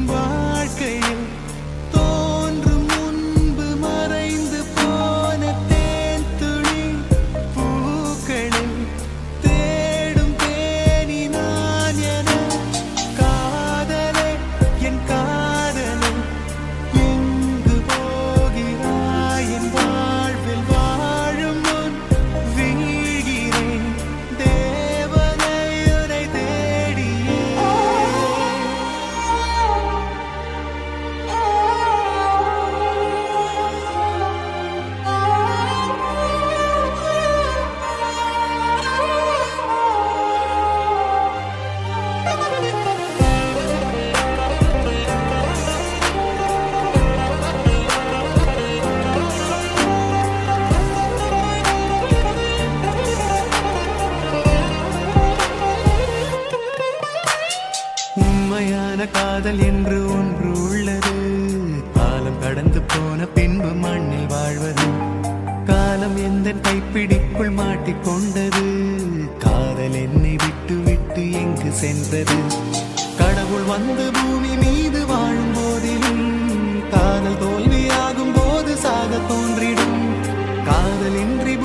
வாழ்க்கையில் தோன்றும் முன்பு மறைந்து போன தேன் துளி பூக்களில் தேடும் தேனி நான் என காதலே என் காதலே எங்கு போகிறாய் என் வாழ்வில் வாழும் முன் வீழ்கிறேன் தேவதையுரை தேடியே உண்மையான காதல் என்று ஒன்று உள்ளது. காலம் கடந்து போன பின்பு மண்ணில் வாழ்வது. காலம் எந்த கைப்பிடிக்குள் மாட்டிக்கொண்டது. காதல் என்னை விட்டு விட்டு எங்கு சென்றது. கடவுள் வந்து பூமி மீது வாழும் போதிலும் காதல் தோல்வியாகும் போது சாக தோன்றிடும். காதல் இன்றி